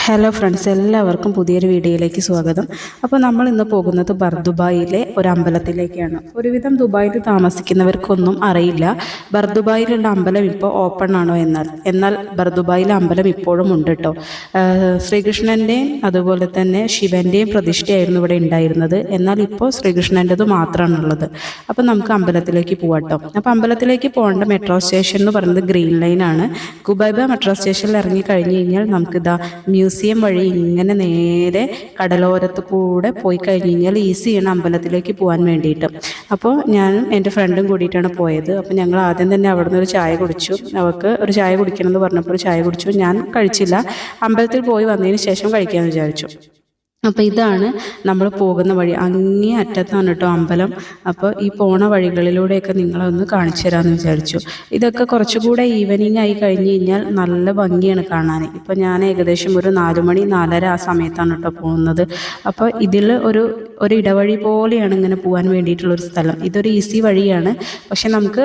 Hello friends, എല്ലാവർക്കും പുതിയൊരു വീഡിയോയിലേക്ക് സ്വാഗതം. അപ്പോൾ നമ്മൾ ഇന്ന് പോകുന്നത് ബർദുബായിലെ ഒരു അമ്പലത്തിലേക്കാണ്. ഒരുവിധം ദുബായിൽ താമസിക്കുന്നവർക്കൊന്നും അറിയില്ല ബർദുബായിലുള്ള അമ്പലം ഇപ്പോൾ ഓപ്പൺ ആണോ എന്നാൽ ബർദുബായിലെ അമ്പലം ഇപ്പോഴും ഉണ്ട് കേട്ടോ. ശ്രീകൃഷ്ണൻ്റെയും അതുപോലെ തന്നെ ശിവൻ്റെയും പ്രതിഷ്ഠയായിരുന്നു ഇവിടെ ഉണ്ടായിരുന്നത്. എന്നാൽ ഇപ്പോൾ ശ്രീകൃഷ്ണൻ്റെത് മാത്രമാണുള്ളത്. അപ്പോൾ നമുക്ക് അമ്പലത്തിലേക്ക് പോവാട്ടോ. അപ്പോൾ അമ്പലത്തിലേക്ക് പോകേണ്ട മെട്രോ സ്റ്റേഷൻ എന്ന് പറയുന്നത് ഗ്രീൻ ലൈൻ ആണ്. കുബൈബ മെട്രോ സ്റ്റേഷനിൽ ഇറങ്ങി കഴിഞ്ഞ് കഴിഞ്ഞാൽ നമുക്കിതാ മ്യൂസിയം വഴി ഇങ്ങനെ നേരെ കടലോരത്ത് കൂടെ പോയി കഴിഞ്ഞ് കഴിഞ്ഞാൽ ഈസിയാണ് അമ്പലത്തിലേക്ക് പോകാൻ വേണ്ടിയിട്ട്. അപ്പോൾ ഞാനും എൻ്റെ ഫ്രണ്ടും കൂടിയിട്ടാണ് പോയത്. അപ്പോൾ ഞങ്ങൾ ആദ്യം തന്നെ അവിടെ നിന്ന് ഒരു ചായ കുടിച്ചു. അവൾക്ക് ഒരു ചായ കുടിക്കണമെന്ന് പറഞ്ഞപ്പോൾ ഒരു ചായ കുടിച്ചു. ഞാൻ കഴിച്ചില്ല. അമ്പലത്തിൽ പോയി വന്നതിന് ശേഷം കഴിക്കാമെന്ന് വിചാരിച്ചു. അപ്പോൾ ഇതാണ് നമ്മൾ പോകുന്ന വഴി. അങ്ങേ അറ്റത്താണ് കേട്ടോ അമ്പലം. അപ്പോൾ ഈ പോണ വഴികളിലൂടെയൊക്കെ നിങ്ങളൊന്ന് കാണിച്ചു തരാമെന്ന് വിചാരിച്ചു. ഇതൊക്കെ കുറച്ചുകൂടെ ഈവനിങ് ആയി കഴിഞ്ഞ് കഴിഞ്ഞാൽ നല്ല ഭംഗിയാണ് കാണാൻ. ഇപ്പോൾ ഞാൻ ഏകദേശം ഒരു 4 മണി 4:30 ആ സമയത്താണ് കേട്ടോ പോകുന്നത്. അപ്പോൾ ഇതിൽ ഒരു ഇടവഴി പോലെയാണ് ഇങ്ങനെ പോകാൻ വേണ്ടിയിട്ടുള്ളൊരു സ്ഥലം. ഇതൊരു ഈസി വഴിയാണ്. പക്ഷെ നമുക്ക്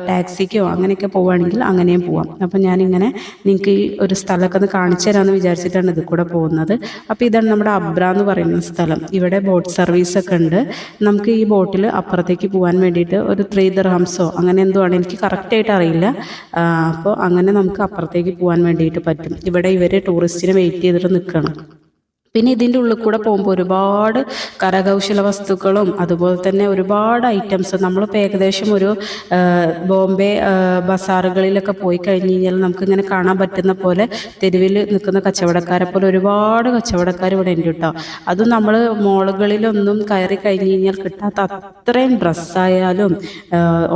ടാക്സിക്കോ അങ്ങനെയൊക്കെ പോവുകയാണെങ്കിൽ അങ്ങനെയും പോവാം. അപ്പോൾ ഞാനിങ്ങനെ നിങ്ങൾക്ക് ഈ ഒരു സ്ഥലമൊക്കെ ഒന്ന് കാണിച്ചു തരാമെന്ന് വിചാരിച്ചിട്ടാണ് ഇത് കൂടെ പോകുന്നത്. അപ്പോൾ ഇതാണ് നമ്മുടെ അബ്ര എന്ന് പറയുന്ന സ്ഥലം. ഇവിടെ ബോട്ട് സർവീസൊക്കെ ഉണ്ട്. നമുക്ക് ഈ ബോട്ടിൽ അപ്പുറത്തേക്ക് പോകാൻ വേണ്ടിയിട്ട് ഒരു 3 ദിർഹംസോ അങ്ങനെ എന്തോ ആണ്, എനിക്ക് കറക്റ്റായിട്ട് അറിയില്ല. അപ്പോൾ അങ്ങനെ നമുക്ക് അപ്പുറത്തേക്ക് പോകാൻ വേണ്ടിയിട്ട് പറ്റും. ഇവിടെ ഇവർ ടൂറിസ്റ്റിനെ വെയിറ്റ് ചെയ്തിട്ട് നിൽക്കണം. പിന്നെ ഇതിൻ്റെ ഉള്ളിൽ കൂടെ പോകുമ്പോൾ ഒരുപാട് കരകൗശല വസ്തുക്കളും അതുപോലെ തന്നെ ഒരുപാട് ഐറ്റംസ് നമ്മളിപ്പോൾ ഏകദേശം ഒരു ബോംബെ ബസാറുകളിലൊക്കെ പോയി കഴിഞ്ഞ് കഴിഞ്ഞാൽ നമുക്കിങ്ങനെ കാണാൻ പറ്റുന്ന പോലെ തെരുവിൽ നിൽക്കുന്ന കച്ചവടക്കാരെ പോലെ ഒരുപാട് കച്ചവടക്കാർ ഇവിടെ ഉണ്ട് കേട്ടോ. അതും നമ്മൾ മോളുകളിലൊന്നും കയറി കഴിഞ്ഞ് കഴിഞ്ഞാൽ കിട്ടാത്ത അത്രയും ഡ്രസ്സായാലും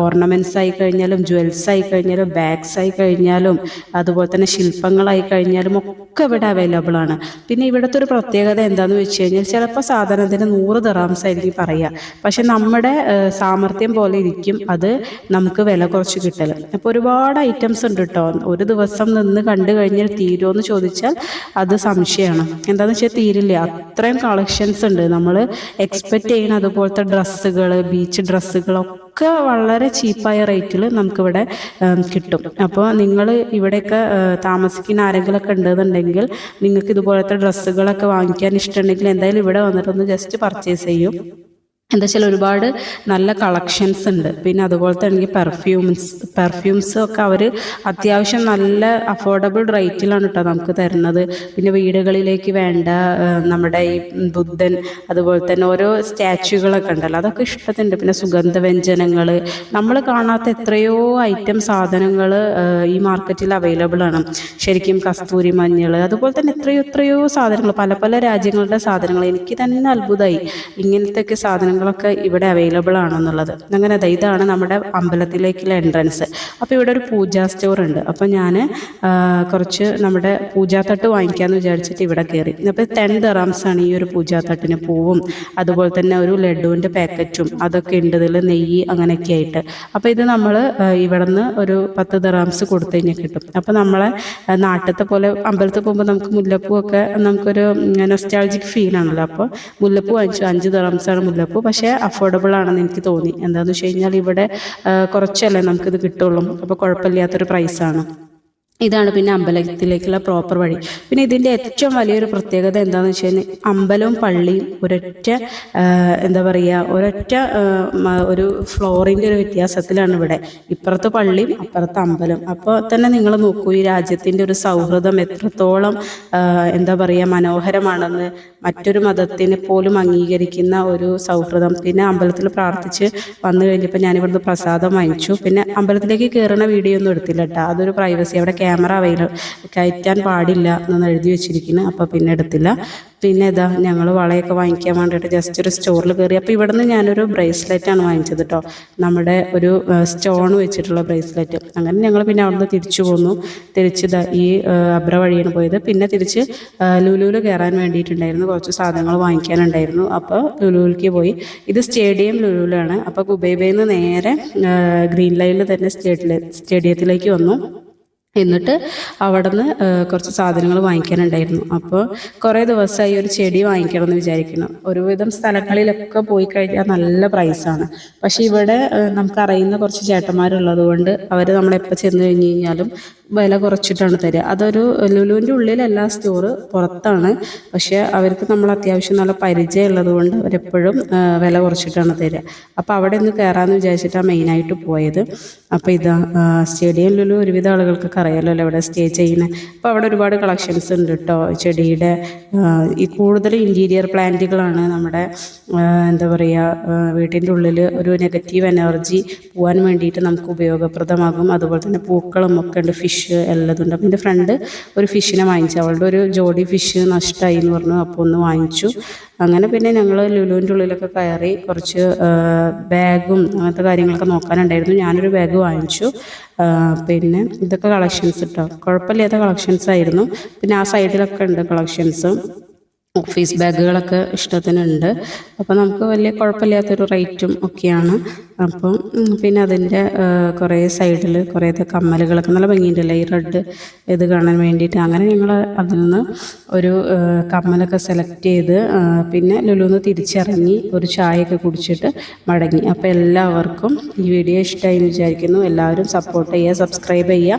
ഓർണമെൻറ്റ്സ് ആയി കഴിഞ്ഞാലും ജ്വൽസ് ആയി കഴിഞ്ഞാലും ബാഗ്സ് ആയി കഴിഞ്ഞാലും അതുപോലെ തന്നെ ശില്പങ്ങളായി കഴിഞ്ഞാലും ഒക്കെ ഇവിടെ അവൈലബിൾ ആണ്. പിന്നെ ഇവിടുത്തെ ഒരു പ്രത്യേകത എന്താണെന്ന് വെച്ച് കഴിഞ്ഞാൽ ചിലപ്പോൾ സാധനത്തിന് 100 ദിർഹംസ് ആയിരിക്കും പറയുക. പക്ഷെ നമ്മുടെ സാമർത്ഥ്യം പോലെ ഇരിക്കും അത് നമുക്ക് വില കുറച്ച് കിട്ടൽ. അപ്പോൾ ഒരുപാട് ഐറ്റംസ് ഉണ്ട് കേട്ടോ. ഒരു ദിവസം നിന്ന് കണ്ടു കഴിഞ്ഞാൽ തീരുമോയെന്ന് ചോദിച്ചാൽ അത് സംശയമാണ്. എന്താണെന്ന് വെച്ചാൽ തീരില്ല, അത്രയും കളക്ഷൻസ് ഉണ്ട്. നമ്മൾ എക്സ്പെക്റ്റ് ചെയ്യുന്ന അതുപോലത്തെ ഡ്രസ്സുകൾ, ബീച്ച് ഡ്രസ്സുകളൊക്കെ വളരെ ചീപ്പായ റേറ്റിൽ നമുക്കിവിടെ കിട്ടും. അപ്പോൾ നിങ്ങൾ ഇവിടെയൊക്കെ താമസിക്കുന്ന ആരെങ്കിലുമൊക്കെ ഉണ്ടെന്നുണ്ടെങ്കിൽ നിങ്ങൾക്ക് ഇതുപോലത്തെ ഡ്രസ്സുകളൊക്കെ വാങ്ങിക്കാൻ ഇഷ്ടമുണ്ടെങ്കിൽ എന്തായാലും ഇവിടെ വന്നിട്ടൊന്ന് ജസ്റ്റ് പർച്ചേസ് ചെയ്യും. എന്താ വെച്ചാൽ ഒരുപാട് നല്ല കളക്ഷൻസ് ഉണ്ട്. പിന്നെ അതുപോലെ തന്നെ പെർഫ്യൂംസ് ഒക്കെ അവർ അത്യാവശ്യം നല്ല അഫോർഡബിൾ റേറ്റിലാണ് കേട്ടോ നമുക്ക് തരുന്നത്. പിന്നെ വീടുകളിലേക്ക് വേണ്ട നമ്മുടെ ഈ ബുദ്ധൻ അതുപോലെ തന്നെ ഓരോ സ്റ്റാച്യൂകളൊക്കെ ഉണ്ടല്ലോ, അതൊക്കെ ഇഷ്ടത്തിൻ്റെ. പിന്നെ സുഗന്ധവ്യഞ്ജനങ്ങൾ, നമ്മൾ കാണാത്ത എത്രയോ ഐറ്റം സാധനങ്ങൾ ഈ മാർക്കറ്റിൽ അവൈലബിൾ ആണ്. ശരിക്കും കസ്തൂരി മഞ്ഞൾ അതുപോലെ തന്നെ എത്രയോ സാധനങ്ങൾ, പല പല രാജ്യങ്ങളുടെ സാധനങ്ങൾ. എനിക്ക് തന്നെ അത്ഭുതമായി ഇങ്ങനത്തെയൊക്കെ സാധനങ്ങളൊക്കെ ഇവിടെ അവൈലബിൾ ആണെന്നുള്ളത്. അങ്ങനെ ഇതാണ് നമ്മുടെ അമ്പലത്തിലേക്കുള്ള എൻട്രൻസ്. അപ്പോൾ ഇവിടെ ഒരു പൂജാ സ്റ്റോർ ഉണ്ട്. അപ്പോൾ ഞാൻ കുറച്ച് നമ്മുടെ പൂജാത്തട്ട് വാങ്ങിക്കാമെന്ന് വിചാരിച്ചിട്ട് ഇവിടെ കയറി. അപ്പോൾ 10 ദിർഹംസ് ആണ് ഈ ഒരു പൂജാത്തട്ടിന്. പൂവും അതുപോലെ തന്നെ ഒരു ലഡുവിൻ്റെ പാക്കറ്റും അതൊക്കെ ഉണ്ട്, ഇതിൽ നെയ്യ് അങ്ങനെയൊക്കെ ആയിട്ട്. അപ്പോൾ ഇത് നമ്മൾ ഇവിടെ നിന്ന് ഒരു 10 ദിർഹംസ് കൊടുത്തു കഴിഞ്ഞാൽ കിട്ടും. അപ്പോൾ നമ്മളെ നാട്ടിലത്തെ പോലെ അമ്പലത്തിൽ പോകുമ്പോൾ നമുക്ക് മുല്ലപ്പൂ ഒക്കെ നമുക്കൊരു നൊസ്റ്റാൾജിക് ഫീലാണല്ലോ. അപ്പോൾ മുല്ലപ്പൂ വാങ്ങിച്ചു. 5 ദിർഹംസാണ് മുല്ലപ്പൂ. പക്ഷേ അഫോർഡബിൾ ആണെന്ന് എനിക്ക് തോന്നി. എന്താണെന്ന് വെച്ച് കഴിഞ്ഞാൽ ഇവിടെ കുറച്ചല്ലേ നമുക്കിത് കിട്ടുള്ളൂ. അപ്പോൾ കുഴപ്പമില്ലാത്തൊരു പ്രൈസാണ്. ഇതാണ് പിന്നെ അമ്പലത്തിലേക്കുള്ള പ്രോപ്പർ വഴി. പിന്നെ ഇതിൻ്റെ ഏറ്റവും വലിയൊരു പ്രത്യേകത എന്താണെന്ന് വെച്ച് കഴിഞ്ഞാൽ അമ്പലവും പള്ളിയും ഒരൊറ്റ ഒരു ഫ്ലോറിൻ്റെ ഒരു വ്യത്യാസത്തിലാണ് ഇവിടെ. ഇപ്പുറത്ത് പള്ളിയും അപ്പുറത്ത് അമ്പലം. അപ്പോൾ തന്നെ നിങ്ങൾ നോക്കൂ ഈ രാജ്യത്തിൻ്റെ ഒരു സൗഹൃദം എത്രത്തോളം മനോഹരമാണെന്ന്. മറ്റൊരു മതത്തിനെ പോലും അംഗീകരിക്കുന്ന ഒരു സൗഹൃദം. പിന്നെ അമ്പലത്തിൽ പ്രാർത്ഥിച്ച് വന്നു കഴിഞ്ഞപ്പോൾ ഞാനിവിടുന്ന് പ്രസാദം വാങ്ങിച്ചു. പിന്നെ അമ്പലത്തിലേക്ക് കയറുന്ന വീഡിയോ ഒന്നും എടുത്തില്ല കേട്ടോ, അതൊരു പ്രൈവസി. അവിടെ ക്യാമറ കയറ്റാൻ പാടില്ല എന്ന് എഴുതി വെച്ചിരിക്കുന്നു. അപ്പോൾ പിന്നെ എടുത്തില്ല. പിന്നെ ഇതാ ഞങ്ങൾ വളയൊക്കെ വാങ്ങിക്കാൻ വേണ്ടിയിട്ട് ജസ്റ്റ് ഒരു സ്റ്റോറിൽ കയറി. അപ്പോൾ ഇവിടെ നിന്ന് ഞാനൊരു ബ്രേസ്ലെറ്റാണ് വാങ്ങിച്ചത് കേട്ടോ, നമ്മുടെ ഒരു സ്റ്റോൺ വെച്ചിട്ടുള്ള ബ്രേസ്ലെറ്റ്. അങ്ങനെ ഞങ്ങൾ പിന്നെ അവിടെ നിന്ന് തിരിച്ചു പോന്നു. ഈ അബ്ര വഴിയാണ് പോയത്. പിന്നെ തിരിച്ച് ലുലുവിൽ കയറാൻ വേണ്ടിയിട്ടുണ്ടായിരുന്നു, കുറച്ച് സാധനങ്ങൾ വാങ്ങിക്കാനുണ്ടായിരുന്നു. അപ്പോൾ ലുലുവിലേക്ക് പോയി. ഇത് സ്റ്റേഡിയം ലുലുവിലാണ്. അപ്പോൾ കുബൈബയിൽ നിന്ന് നേരെ ഗ്രീൻ ലൈനിൽ തന്നെ സ്റ്റേഡിയത്തിലേക്ക് വന്നു. എന്നിട്ട് അവിടെ നിന്ന് കുറച്ച് സാധനങ്ങൾ വാങ്ങിക്കാനുണ്ടായിരുന്നു. അപ്പോൾ കുറേ ദിവസമായി ഒരു ചെടി വാങ്ങിക്കണം എന്ന് വിചാരിക്കണം. ഒരുവിധം സ്ഥലങ്ങളിലൊക്കെ പോയി കഴിഞ്ഞാൽ നല്ല പ്രൈസാണ്. പക്ഷേ ഇവിടെ നമുക്കറിയുന്ന കുറച്ച് ചേട്ടന്മാരുള്ളത് കൊണ്ട് അവർ നമ്മളെപ്പോൾ ചെന്ന് കഴിഞ്ഞ് കഴിഞ്ഞാലും വില കുറച്ചിട്ടാണ് തരിക. അതൊരു ലുലുവിൻ്റെ ഉള്ളിലല്ല സ്റ്റോറ്, പുറത്താണ്. പക്ഷേ അവർക്ക് നമ്മൾ അത്യാവശ്യം നല്ല പരിചയം ഉള്ളത് കൊണ്ട് അവരെപ്പോഴും വില കുറച്ചിട്ടാണ് തരിക. അപ്പോൾ അവിടെ ഒന്ന് കയറാമെന്ന് വിചാരിച്ചിട്ടാണ് മെയിനായിട്ട് പോയത്. അപ്പോൾ ഇതാ സ്റ്റേഡിയം ലുലു ഒരുവിധ ആളുകൾക്കൊക്കെ അറിയാമല്ലോ ഇവിടെ സ്റ്റേ ചെയ്യുന്നത്. അപ്പോൾ അവിടെ ഒരുപാട് കളക്ഷൻസ് ഉണ്ട് കേട്ടോ. ചെടിയുടെ ഈ കൂടുതൽ ഇൻറ്റീരിയർ പ്ലാന്റുകളാണ് നമ്മുടെ എന്താ പറയുക വീട്ടിൻ്റെ ഉള്ളിൽ ഒരു നെഗറ്റീവ് എനർജി പോകാൻ വേണ്ടിയിട്ട് നമുക്ക് ഉപയോഗപ്രദമാകും. അതുപോലെ തന്നെ പൂക്കളും ഒക്കെ ഉണ്ട്, ഫിഷ് എല്ലാതുണ്ട്. അപ്പം എൻ്റെ ഫ്രണ്ട് ഒരു ഫിഷിനെ വാങ്ങിച്ചു. അവളുടെ ഒരു ജോഡി ഫിഷ് നഷ്ടമായി എന്ന് പറഞ്ഞു. അപ്പോൾ ഒന്ന് വാങ്ങിച്ചു. അങ്ങനെ പിന്നെ ഞങ്ങൾ ലുലുവിൻ്റെ ഉള്ളിലൊക്കെ കയറി കുറച്ച് ബാഗും അങ്ങനത്തെ കാര്യങ്ങളൊക്കെ നോക്കാനുണ്ടായിരുന്നു. ഞാനൊരു ബാഗ് വാങ്ങിച്ചു. പിന്നെ ഇതൊക്കെ കളക്ഷൻസ് കേട്ടോ, കുഴപ്പമില്ലാത്ത കളക്ഷൻസ് ആയിരുന്നു. പിന്നെ ആ സൈഡിലൊക്കെ ഉണ്ട് കളക്ഷൻസ്. ഓഫീസ് ബാഗുകളൊക്കെ ഇഷ്ടത്തിനുണ്ട്. അപ്പോൾ നമുക്ക് വലിയ കുഴപ്പമില്ലാത്തൊരു റേറ്റും ഒക്കെയാണ്. അപ്പം പിന്നെ അതിൻ്റെ കുറേ സൈഡിൽ കുറേ കമ്മലുകളൊക്കെ നല്ല ഭംഗിയുണ്ടല്ലേ ഈ റെഡ് ഇത് കാണാൻ വേണ്ടിയിട്ട്. അങ്ങനെ ഞങ്ങൾ അതിൽ നിന്ന് ഒരു കമ്മലൊക്കെ സെലക്ട് ചെയ്ത് പിന്നെ ലുലുന്ന് തിരിച്ചിറങ്ങി ഒരു ചായയൊക്കെ കുടിച്ചിട്ട് മടങ്ങി. അപ്പോൾ എല്ലാവർക്കും ഈ വീഡിയോ ഇഷ്ടമായി എന്ന് വിചാരിക്കുന്നു. എല്ലാവരും സപ്പോർട്ട് ചെയ്യുക, സബ്സ്ക്രൈബ് ചെയ്യുക.